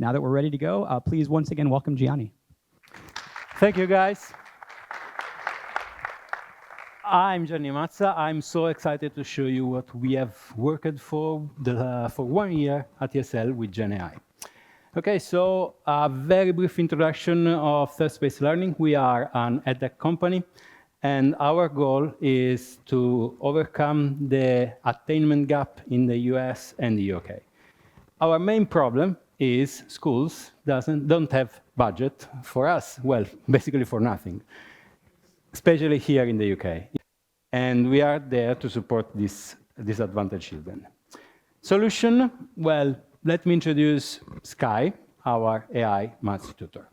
Now that we're ready to go, please once again welcome Gianni. Thank you, guys. I'm Gianni Mazza. I'm so excited to show you what we have worked for 1 year at ESL with GenAI. Okay, so a very brief introduction of third space learning. We are an edtech company, and our goal is to overcome the attainment gap in the US and the UK. Our main problem is schools don't have budget for us, well, basically for nothing, especially here in the UK. And we are there to support these disadvantaged children. Solution, well, let me introduce Sky, our AI math tutor.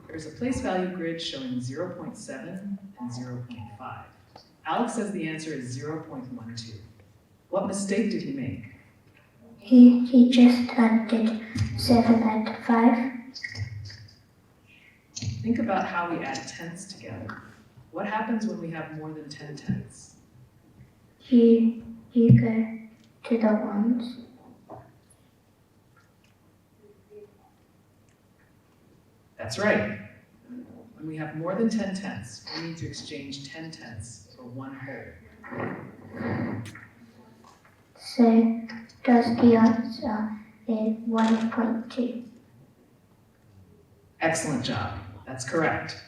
There's a place value grid showing 0.7 and 0.5. Alex says the answer is 0.12. What mistake did he make? He just added 7 and 5. Think about how we add tenths together. What happens when we have more than 10 tenths? You go to the ones. That's right. When we have more than 10 tenths, we need to exchange 10 tenths for 1 whole. So does the answer is 1.2? Excellent job. That's correct.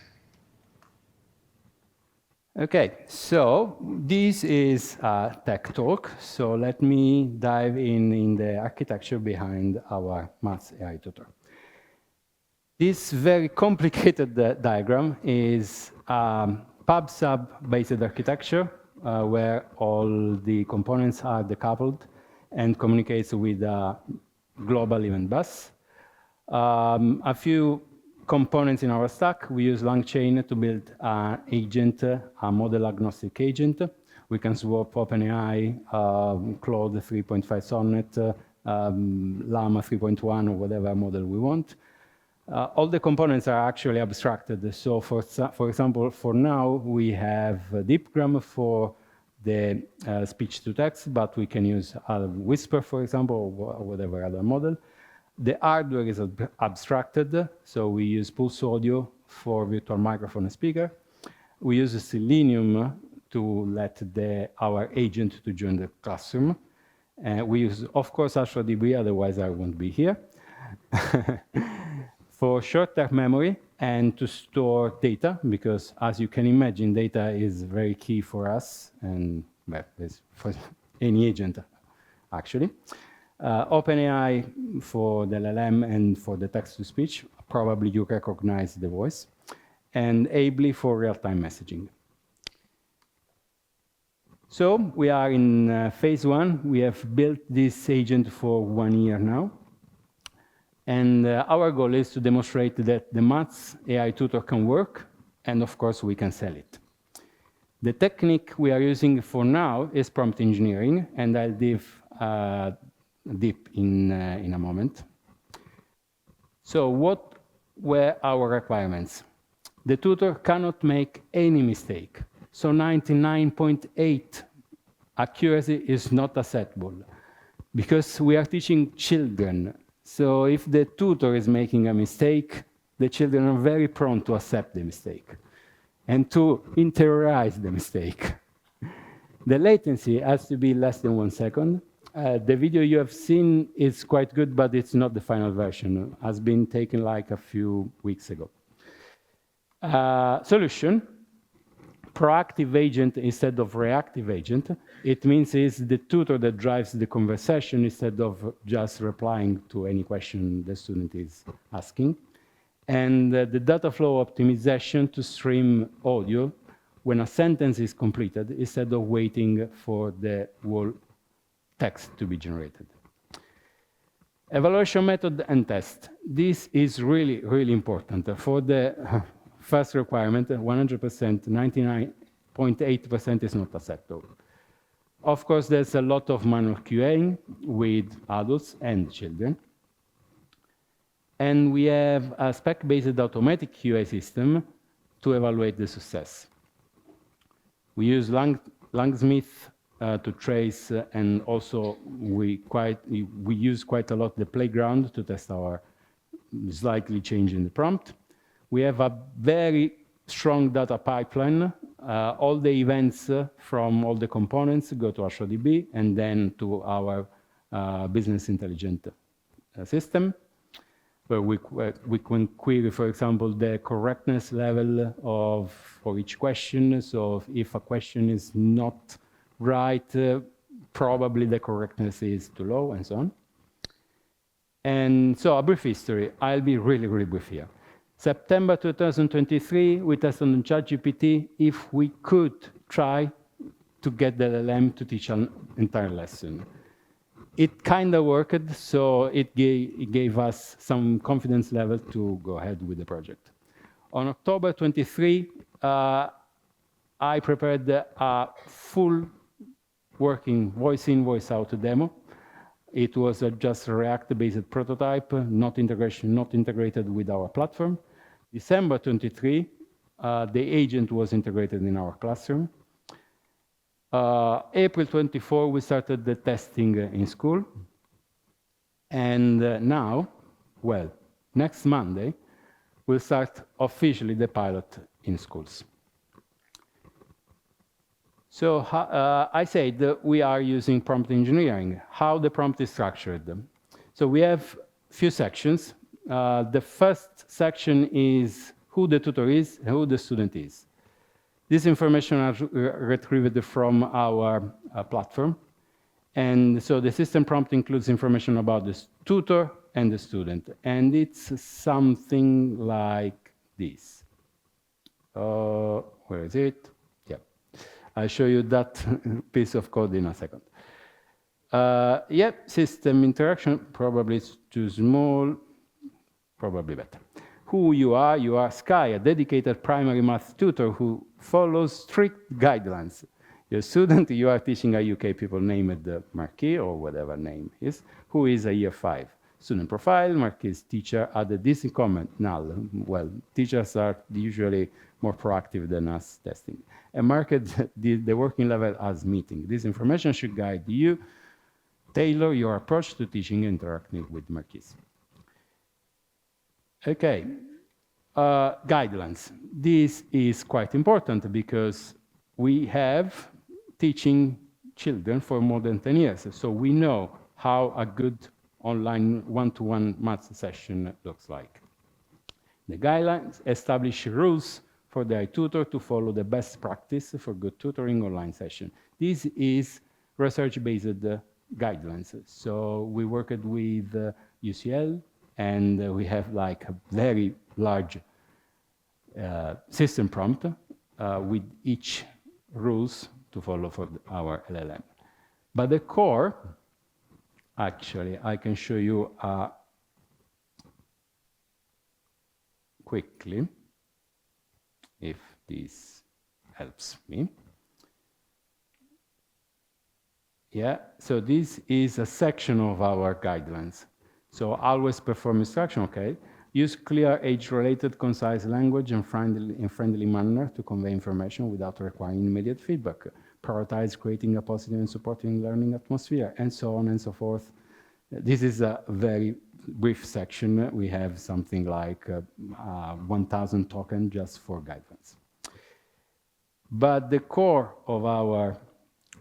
Okay, so this is a tech talk. So let me dive in the architecture behind our maths AI tutor. This very complicated diagram is pub-sub-based architecture where all the components are decoupled and communicates with a global event bus. A few components in our stack. We use LangChain to build an agent, a model-agnostic agent. We can swap OpenAI, Claude 3.5 Sonnet, Llama 3.1, or whatever model we want. All the components are actually abstracted. So for example, for now, we have Deepgram for the speech-to-text, but we can use Whisper, for example, or whatever other model. The hardware is abstracted, so we use Pulse Audio for virtual microphone and speaker. We use Selenium to let our agent to join the classroom. We use, of course, Astra DB, otherwise I won't be here. For short-term memory and to store data, because as you can imagine, data is very key for us and well, for any agent, actually. OpenAI for the LLM and for the text-to-speech, probably you recognize the voice, and Ably for real-time messaging. So we are in phase 1. We have built this agent for 1 year now. And our goal is to demonstrate that the maths AI tutor can work, and of course, we can sell it. The technique we are using for now is prompt engineering, and I'll dive deep in a moment. So what were our requirements? The tutor cannot make any mistake. So 99.8 accuracy is not acceptable because we are teaching children. So if the tutor is making a mistake, the children are very prone to accept the mistake and to interiorize the mistake. The latency has to be less than 1 second. The video you have seen is quite good, but it's not the final version. It has been taken like a few weeks ago. Solution, proactive agent instead of reactive agent. It means it's the tutor that drives the conversation instead of just replying to any question the student is asking. And the data flow optimization to stream audio when a sentence is completed instead of waiting for the whole text to be generated. Evaluation method and test. This is really, really important. For the first requirement, 100%, 99.8% is not acceptable. Of course, there's a lot of manual QAing with adults and children. And we have a spec-based automatic QA system to evaluate the success. We use Langsmith to trace, and also we use quite a lot the playground to test our slightly changing the prompt. We have a very strong data pipeline. All the events from all the components go to Astra DB and then to our business intelligent system, where we can query, for example, the correctness level for each question. So if a question is not right, probably the correctness is too low, and so on. And so a brief history. I'll be really, really brief here. September 2023, we tested on ChatGPT if we could try to get the LLM to teach an entire lesson. It kind of worked, so it gave us some confidence level to go ahead with the project. On October 23, I prepared a full working voice-in, voice-out demo. It was just a React-based prototype, not integrated with our platform. December 23, the agent was integrated in our classroom. April 24, we started the testing in school. And now, well, next Monday, we'll start officially the pilot in schools. So I said that we are using prompt engineering. How the prompt is structured. So we have few sections. The first section is who the tutor is and who the student is. This information is retrieved from our platform. And so the system prompt includes information about the tutor and the student. And it's something like this. Where is it? Yeah. I'll show you that piece of code in a second. System interaction, probably it's too small, probably better. Who you are Sky, a dedicated primary math tutor who follows strict guidelines. Your student, you are teaching a UK people named Marquis, or whatever name is, who is a year 5. Student profile, Marquis teacher, added this in comment, null. Well, teachers are usually more proactive than us testing. And marked the working level as meeting. This information should guide you, tailor your approach to teaching and interacting with Marquis. Okay, guidelines. This is quite important because we have teaching children for more than 10 years. So we know how a good online one-to-one math session looks like. The guidelines establish rules for the tutor to follow the best practice for good tutoring online session. This is research-based guidelines. So we worked with UCL, and we have like a very large system prompt with each rules to follow for our LLM. But the core, actually, I can show you quickly, if this helps me. Yeah, so this is a section of our guidelines. So always perform instruction, okay. Use clear, age-related, concise language in friendly manner to convey information without requiring immediate feedback. Prioritize creating a positive and supporting learning atmosphere, and so on and so forth. This is a very brief section. We have something like 1,000 tokens just for guidelines. But the core of our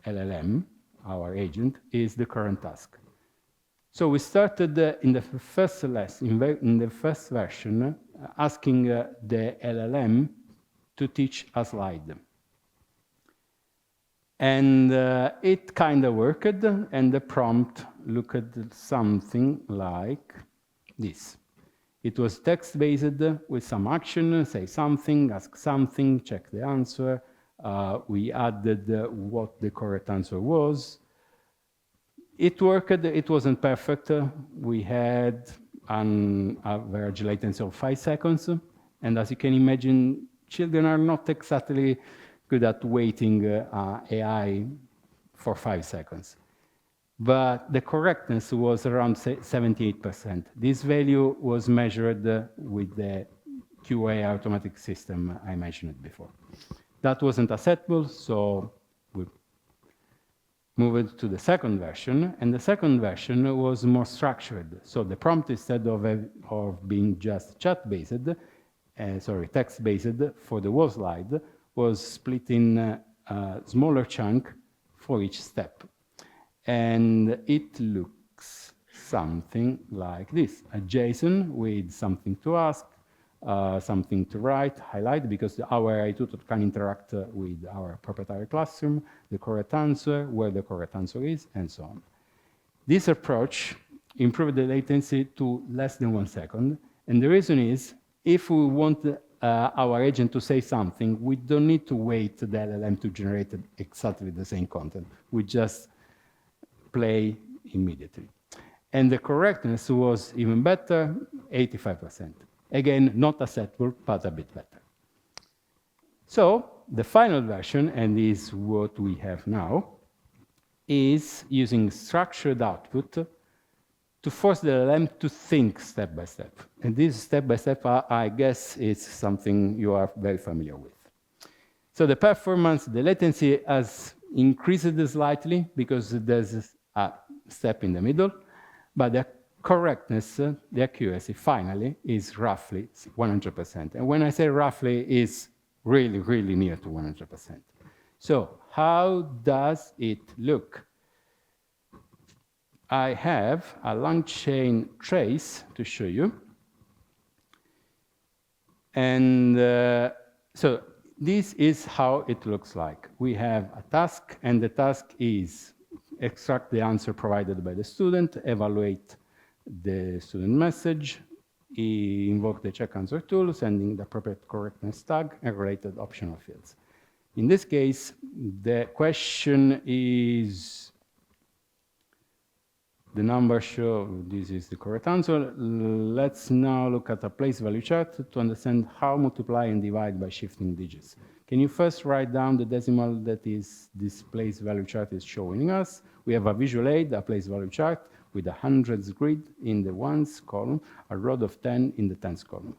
LLM, our agent, is the current task. So we started in the first lesson, in the first version, asking the LLM to teach a slide. And it kind of worked, and the prompt looked something like this. It was text-based with some action, say something, ask something, check the answer. We added what the correct answer was. It worked, it wasn't perfect. We had an average latency of 5 seconds. And as you can imagine, children are not exactly good at waiting AI for 5 seconds. But the correctness was around 78%. This value was measured with the QA automatic system I mentioned before. That wasn't acceptable, so moved to the second version, and the second version was more structured. So the prompt, instead of being just chat-based, text-based for the whole slide, was split in a smaller chunk for each step. And it looks something like this: a JSON with something to ask, something to write, highlight, because our AI tutor can interact with our proprietary classroom, the correct answer, where the correct answer is, and so on. This approach improved the latency to less than 1 second. And the reason is, if we want our agent to say something, we don't need to wait the LLM to generate exactly the same content. We just play immediately. And the correctness was even better, 85%. Again, not acceptable, but a bit better. So the final version, and is what we have now, is using structured output to force the LLM to think step by step. And this step by step, I guess, is something you are very familiar with. So the performance, the latency has increased slightly because there's a step in the middle, but the correctness, the accuracy, finally, is roughly 100%. And when I say roughly, it's really, really near to 100%. So how does it look? I have a LangChain trace to show you. And so this is how it looks like. We have a task, and the task is extract the answer provided by the student, evaluate the student message, invoke the check answer tool, sending the appropriate correctness tag and related optional fields. In this case, the question is the number show, this is the correct answer. Let's now look at a place value chart to understand how multiply and divide by shifting digits. Can you first write down the decimal that is this place value chart is showing us? We have a visual aid, a place value chart, with a hundreds grid in the ones column, a row of 10 in the tens column.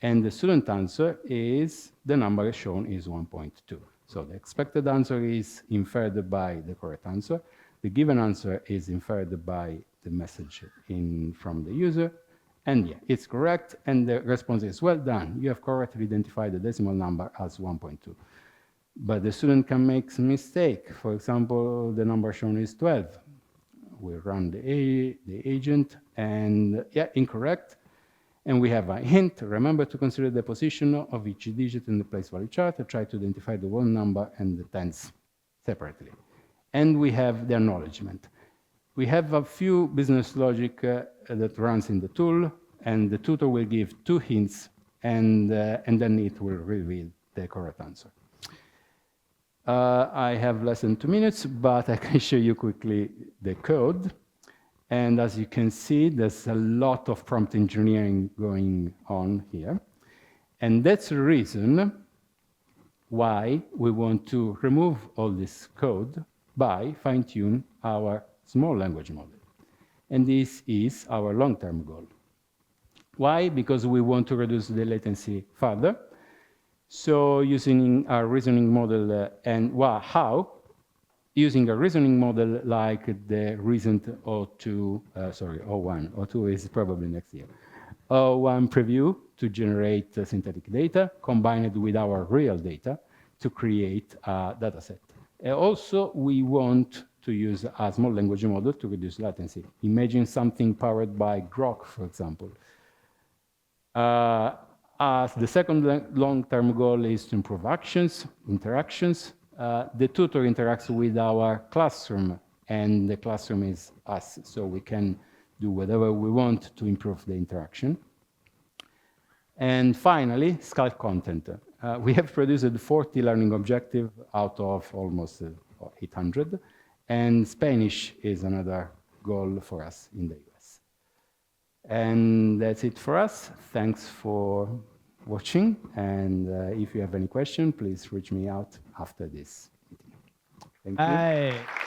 And the student answer is, the number shown is 1.2. So the expected answer is inferred by the correct answer. The given answer is inferred by the message from the user. And yeah, it's correct. And the response is, well done. You have correctly identified the decimal number as 1.2. But the student can make some mistake. For example, the number shown is 12. We run the agent, and yeah, incorrect. And we have a hint. Remember to consider the position of each digit in the place value chart and try to identify the whole number and the tens separately. And we have the acknowledgement. We have a few business logic that runs in the tool, and the tutor will give 2 hints, and then it will reveal the correct answer. I have less than 2 minutes, but I can show you quickly the code. And as you can see, there's a lot of prompt engineering going on here. And that's the reason why we want to remove all this code by fine-tune our small language model. And this is our long-term goal. Why? Because we want to reduce the latency further. So using our reasoning model, how? Using a reasoning model like the recent O1. O2 is probably next year. O1 preview to generate synthetic data combined with our real data to create a data set. Also, we want to use a small language model to reduce latency. Imagine something powered by Grok, for example. As the second long-term goal is to improve interactions. The tutor interacts with our classroom, and the classroom is us, so we can do whatever we want to improve the interaction. And finally, Sculpt content. We have produced 40 learning objectives out of almost 800, and Spanish is another goal for us in the US. And that's it for us. Thanks for watching, and if you have any question, please reach me out after this meeting. Thank you. Hey.